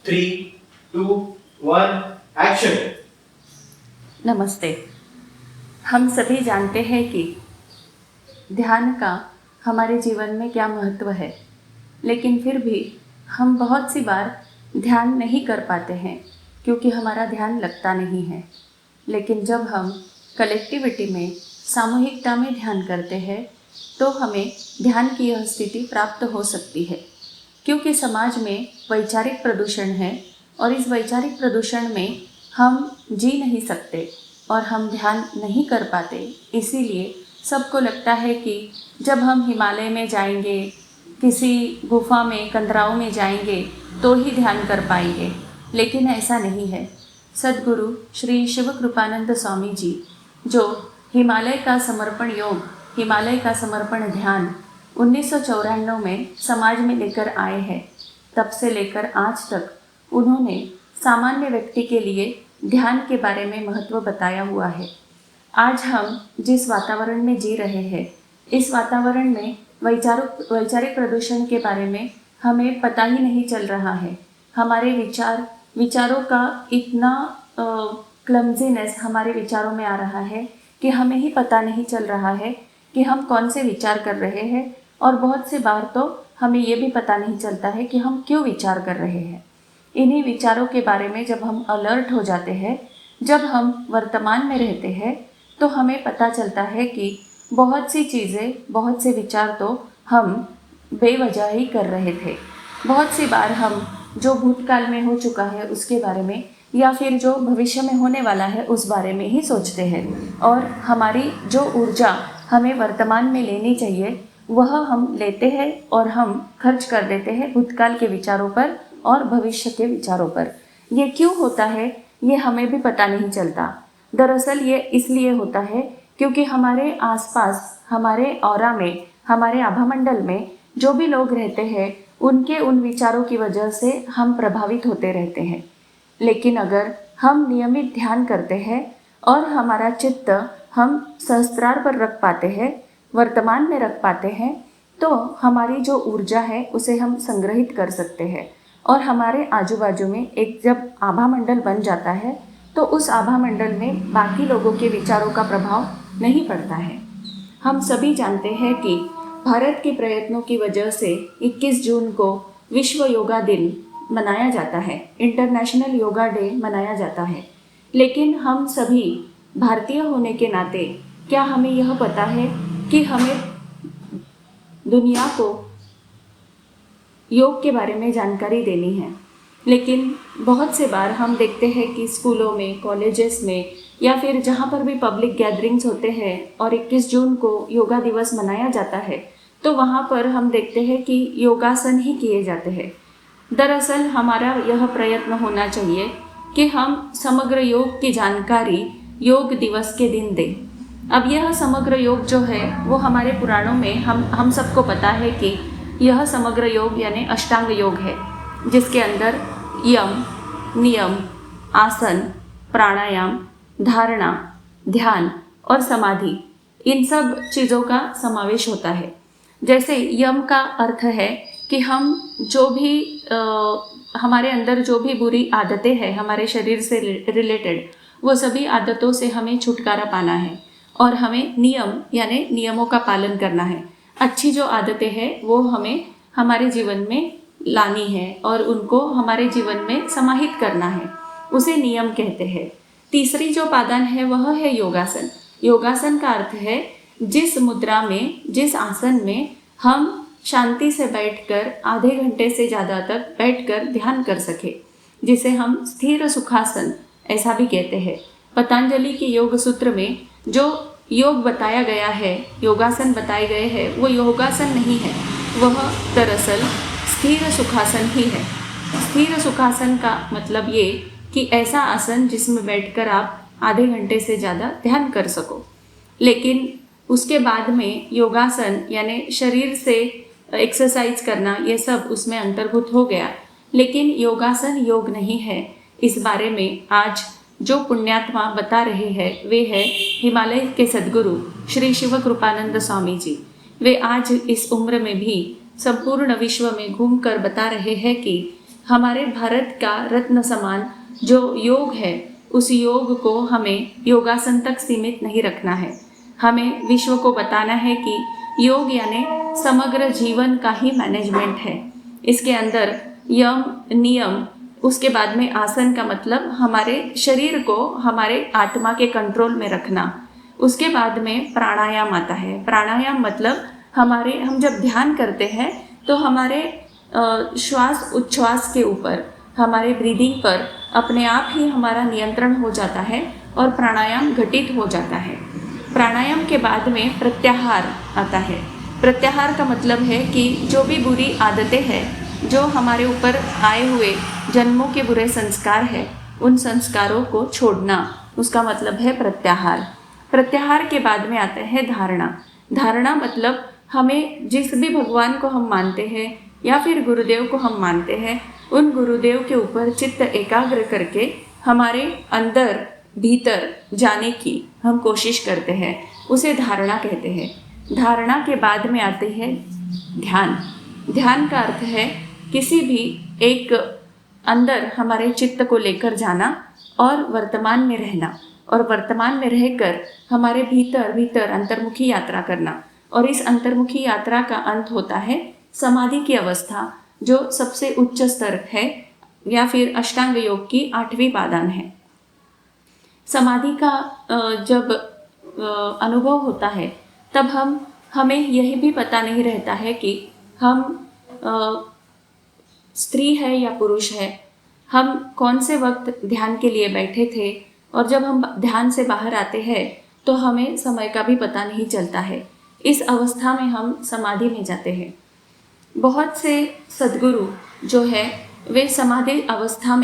3, 2, 1, action. नमस्ते। हम सभी जानते हैं कि ध्यान का हमारे जीवन में क्या महत्व है, लेकिन फिर भी हम बहुत सी बार ध्यान नहीं कर पाते हैं क्योंकि हमारा ध्यान लगता नहीं है। लेकिन जब हम कलेक्टिविटी में, सामूहिकता में ध्यान करते हैं तो हमें ध्यान की यह स्थिति प्राप्त हो सकती है, क्योंकि समाज में वैचारिक प्रदूषण है और इस वैचारिक प्रदूषण में हम जी नहीं सकते और हम ध्यान नहीं कर पाते। इसीलिए सबको लगता है कि जब हम हिमालय में जाएंगे, किसी गुफा में, कंदराओं में जाएंगे तो ही ध्यान कर पाएंगे, लेकिन ऐसा नहीं है। सद्गुरु श्री शिव कृपानंद स्वामी जी, जो हिमालय का समर्पण योग, हिमालय का समर्पण ध्यान 1994 में समाज में लेकर आए हैं, तब से लेकर आज तक उन्होंने सामान्य व्यक्ति के लिए ध्यान के बारे में महत्व बताया हुआ है। आज हम जिस वातावरण में जी रहे हैं, इस वातावरण में वैचारिक प्रदूषण के बारे में हमें पता ही नहीं चल रहा है। हमारे विचारों का इतना क्लमजीनेस हमारे विचारों में आ रहा है कि हमें ही पता नहीं चल रहा है कि हम कौन से विचार कर रहे हैं, और बहुत से बार तो हमें ये भी पता नहीं चलता है कि हम क्यों विचार कर रहे हैं। इन्हीं विचारों के बारे में जब हम अलर्ट हो जाते हैं, जब हम वर्तमान में रहते हैं, तो हमें पता चलता है कि बहुत सी चीज़ें, बहुत से विचार तो हम बेवजह ही कर रहे थे। बहुत सी बार हम जो भूतकाल में हो चुका है उसके बारे में, या फिर जो भविष्य में होने वाला है उस बारे में ही सोचते हैं, और हमारी जो ऊर्जा हमें वर्तमान में लेनी चाहिए वह हम लेते हैं और हम खर्च कर देते हैं भूतकाल के विचारों पर और भविष्य के विचारों पर। ये क्यों होता है ये हमें भी पता नहीं चलता। दरअसल ये इसलिए होता है क्योंकि हमारे आसपास, हमारे ऑरा में, हमारे आभामंडल में जो भी लोग रहते हैं उनके उन विचारों की वजह से हम प्रभावित होते रहते हैं। लेकिन अगर हम नियमित ध्यान करते हैं और हमारा चित्त हम सहस्त्रार पर रख पाते हैं, वर्तमान में रख पाते हैं, तो हमारी जो ऊर्जा है उसे हम संग्रहित कर सकते हैं। और हमारे आजू बाजू में एक जब आभामंडल बन जाता है तो उस आभामंडल में बाकी लोगों के विचारों का प्रभाव नहीं पड़ता है। हम सभी जानते हैं कि भारत के प्रयत्नों की वजह से 21 जून को विश्व योगा दिन मनाया जाता है, इंटरनेशनल योगा डे मनाया जाता है। लेकिन हम सभी भारतीय होने के नाते क्या हमें यह पता है कि हमें दुनिया को योग के बारे में जानकारी देनी है। लेकिन बहुत से बार हम देखते हैं कि स्कूलों में, कॉलेजेस में, या फिर जहाँ पर भी पब्लिक गैदरिंग्स होते हैं और 21 जून को योगा दिवस मनाया जाता है, तो वहाँ पर हम देखते हैं कि योगासन ही किए जाते हैं। दरअसल हमारा यह प्रयत्न होना चाहिए कि हम समग्र योग की जानकारी योग दिवस के दिन दें। अब यह समग्र योग जो है वो हमारे पुराणों में हम सबको पता है कि यह समग्र योग यानी अष्टांग योग है, जिसके अंदर यम, नियम, आसन, प्राणायाम, धारणा, ध्यान और समाधि, इन सब चीज़ों का समावेश होता है। जैसे यम का अर्थ है कि हम जो भी हमारे अंदर जो भी बुरी आदतें हैं हमारे शरीर से रिलेटेड, वो सभी आदतों से हमें छुटकारा पाना है और हमें नियम यानी नियमों का पालन करना है। अच्छी जो आदतें हैं वो हमें हमारे जीवन में लानी है और उनको हमारे जीवन में समाहित करना है, उसे नियम कहते हैं। तीसरी जो पादान है वह है योगासन। योगासन का अर्थ है जिस मुद्रा में, जिस आसन में हम शांति से बैठकर आधे घंटे से ज़्यादा तक बैठकर ध्यान कर सके, जिसे हम स्थिर सुखासन ऐसा भी कहते हैं। पतंजलि के योग सूत्र में जो योग बताया गया है, योगासन बताए गए हैं, वो योगासन नहीं है, वह दरअसल स्थिर सुखासन ही है। स्थिर सुखासन का मतलब ये कि ऐसा आसन जिसमें बैठकर आप आधे घंटे से ज़्यादा ध्यान कर सको। लेकिन उसके बाद में योगासन यानी शरीर से एक्सरसाइज करना, ये सब उसमें अंतर्भूत हो गया। लेकिन योगासन योग नहीं है, इस बारे में आज जो पुण्यात्मा बता रहे हैं वे है हिमालय के सद्गुरु श्री शिव कृपानंद स्वामी जी। वे आज इस उम्र में भी संपूर्ण विश्व में घूमकर बता रहे हैं कि हमारे भारत का रत्न समान जो योग है, उस योग को हमें योगासन तक सीमित नहीं रखना है। हमें विश्व को बताना है कि योग यानी समग्र जीवन का ही मैनेजमेंट है। इसके अंदर यम, नियम, उसके बाद में आसन का मतलब हमारे शरीर को हमारे आत्मा के कंट्रोल में रखना। उसके बाद में प्राणायाम आता है। प्राणायाम मतलब हम जब ध्यान करते हैं तो हमारे श्वास उच्छ्वास के ऊपर, हमारे ब्रीदिंग पर अपने आप ही हमारा नियंत्रण हो जाता है और प्राणायाम घटित हो जाता है। प्राणायाम के बाद में प्रत्याहार आता है। प्रत्याहार का मतलब है कि जो भी बुरी आदतें हैं, जो हमारे ऊपर आए हुए जन्मों के बुरे संस्कार हैं, उन संस्कारों को छोड़ना, उसका मतलब है प्रत्याहार। प्रत्याहार के बाद में आता है धारणा। धारणा मतलब हमें जिस भी भगवान को हम मानते हैं या फिर गुरुदेव को हम मानते हैं, उन गुरुदेव के ऊपर चित्त एकाग्र करके हमारे अंदर भीतर जाने की हम कोशिश करते हैं, उसे धारणा कहते हैं। धारणा के बाद में आते हैं ध्यान। ध्यान का अर्थ है किसी भी एक अंदर हमारे चित्त को लेकर जाना और वर्तमान में रहना, और वर्तमान में रहकर हमारे भीतर अंतर्मुखी यात्रा करना। और इस अंतर्मुखी यात्रा का अंत होता है समाधि की अवस्था, जो सबसे उच्च स्तर है या फिर अष्टांग योग की 8वीं पादान है। समाधि का जब अनुभव होता है तब हमें यही भी पता नहीं रहता है कि हम स्त्री है या पुरुष है, हम कौन से वक्त ध्यान के लिए बैठे थे, और जब हम ध्यान से बाहर आते हैं तो हमें समय का भी पता नहीं चलता है। इस अवस्था में हम समाधि में जाते हैं। बहुत से सद्गुरु जो है वे समाधि अवस्था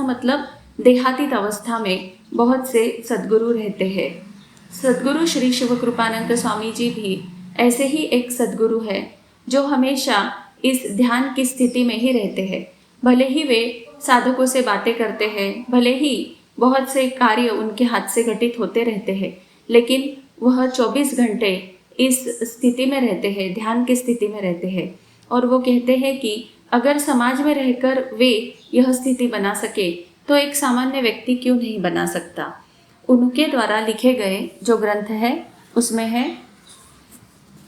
मतलब देहातीत अवस्था में बहुत से सद्गुरु रहते हैं। सद्गुरु श्री शिव कृपानंद स्वामी जी भी ऐसे ही एक सद्गुरु है जो हमेशा इस ध्यान की स्थिति में ही रहते हैं। भले ही वे साधकों से बातें करते हैं, भले ही बहुत से कार्य उनके हाथ से घटित होते रहते हैं, लेकिन वह 24 घंटे इस स्थिति में रहते हैं, ध्यान की स्थिति में रहते हैं। और वो कहते हैं कि अगर समाज में रहकर वे यह स्थिति बना सके तो एक सामान्य व्यक्ति क्यों नहीं बना सकता। उनके द्वारा लिखे गए जो ग्रंथ है उसमें है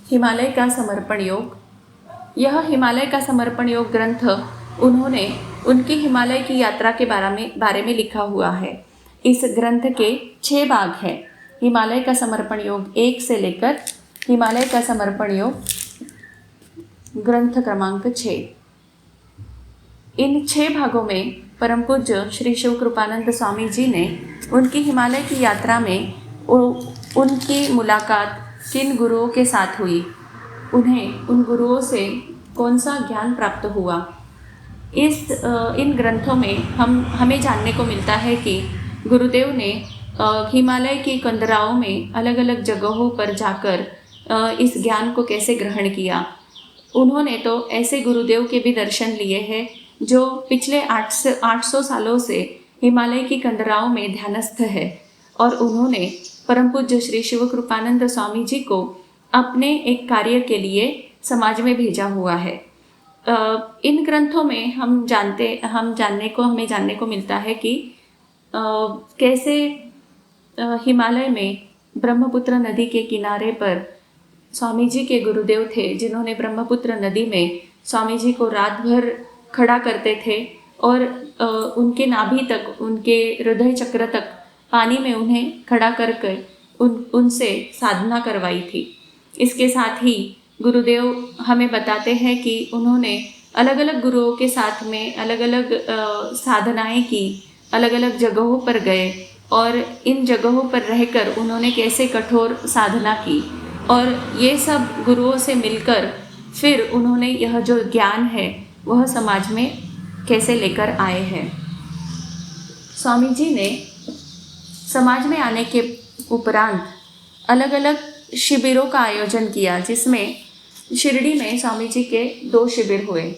हिमालय का समर्पण योग। यह हिमालय का समर्पण योग ग्रंथ उन्होंने उनकी हिमालय की यात्रा के बारे में लिखा हुआ है। इस ग्रंथ के 6 भाग हैं। हिमालय का समर्पण योग 1 से लेकर हिमालय का समर्पण योग ग्रंथ क्रमांक 6। इन 6 भागों में परम पूज्य श्री शिव कृपानंद स्वामी जी ने उनकी हिमालय की यात्रा में उनकी मुलाकात किन गुरुओं के साथ हुई, उन्हें उन गुरुओं से कौन सा ज्ञान प्राप्त हुआ, इन ग्रंथों में हमें जानने को मिलता है कि गुरुदेव ने हिमालय की कंदराओं में अलग अलग जगहों पर जाकर इस ज्ञान को कैसे ग्रहण किया। उन्होंने तो ऐसे गुरुदेव के भी दर्शन लिए हैं जो पिछले 800 सालों से हिमालय की कंदराओं में ध्यानस्थ है, और उन्होंने परम पूज्य श्री शिव कृपानंद स्वामी जी को अपने एक कार्य के लिए समाज में भेजा हुआ है। इन ग्रंथों में हमें जानने को मिलता है कि कैसे हिमालय में ब्रह्मपुत्र नदी के किनारे पर स्वामी जी के गुरुदेव थे, जिन्होंने ब्रह्मपुत्र नदी में स्वामी जी को रात भर खड़ा करते थे और उनके नाभि तक, उनके हृदय चक्र तक पानी में उन्हें खड़ा करके उनसे साधना करवाई थी। इसके साथ ही गुरुदेव हमें बताते हैं कि उन्होंने अलग अलग गुरुओं के साथ में अलग अलग साधनाएं की, अलग अलग जगहों पर गए, और इन जगहों पर रहकर उन्होंने कैसे कठोर साधना की, और ये सब गुरुओं से मिलकर फिर उन्होंने यह जो ज्ञान है वह समाज में कैसे लेकर आए हैं। स्वामी जी ने समाज में आने के उपरांत अलग अलग शिविरों का आयोजन किया, जिसमें शिरडी में स्वामी जी के 2 शिविर हुए।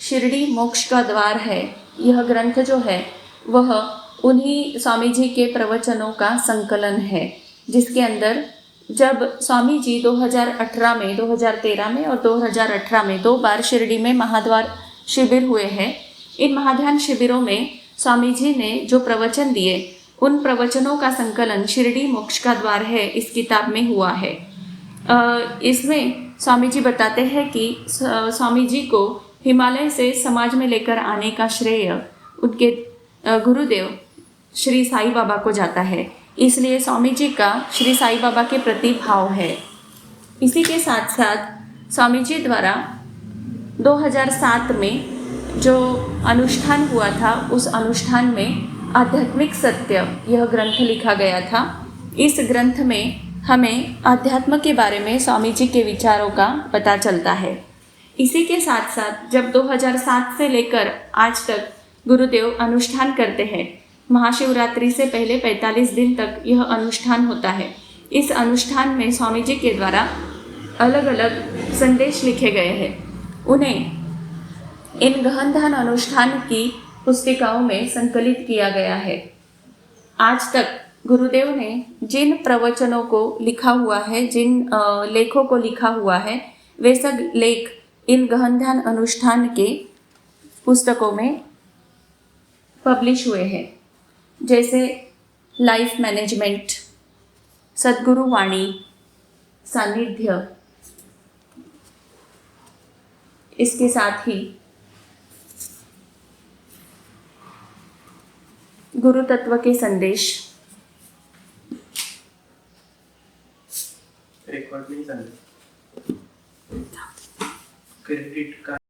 शिरडी मोक्ष का द्वार है, यह ग्रंथ जो है वह उन्हीं स्वामी जी के प्रवचनों का संकलन है, जिसके अंदर जब स्वामी जी 2018 में, 2013 में और 2018 में 2 बार शिरडी में महाद्वार शिविर हुए हैं। इन महाध्यान शिविरों में स्वामी जी ने जो प्रवचन दिए, उन प्रवचनों का संकलन शिरडी मोक्ष का द्वार है इस किताब में हुआ है। इसमें स्वामी जी बताते हैं कि स्वामी जी को हिमालय से समाज में लेकर आने का श्रेय उनके गुरुदेव श्री साईं बाबा को जाता है। इसलिए स्वामी जी का श्री साईं बाबा के प्रति भाव है। इसी के साथ साथ स्वामी जी द्वारा 2007 में जो अनुष्ठान हुआ था, उस अनुष्ठान में आध्यात्मिक सत्य यह ग्रंथ लिखा गया था। इस ग्रंथ में हमें अध्यात्म के बारे में स्वामी जी के विचारों का पता चलता है। इसी के साथ साथ जब 2007 से लेकर आज तक गुरुदेव अनुष्ठान करते हैं, महाशिवरात्रि से पहले 45 दिन तक यह अनुष्ठान होता है। इस अनुष्ठान में स्वामी जी के द्वारा अलग अलग संदेश लिखे गए हैं। उन्हें इन गहन ध्यान अनुष्ठान की पुस्तिकाओं में संकलित किया गया है। आज तक गुरुदेव ने जिन प्रवचनों को लिखा हुआ है, जिन लेखों को लिखा हुआ है, वे सब लेख इन गहन ध्यान अनुष्ठान के पुस्तकों में पब्लिश हुए हैं। जैसे लाइफ मैनेजमेंट, सद्गुरु वाणी, सानिध्य, इसके साथ ही गुरु तत्व के संदेश, रिकॉर्ड नहीं झालं क्रेडिट कार्ड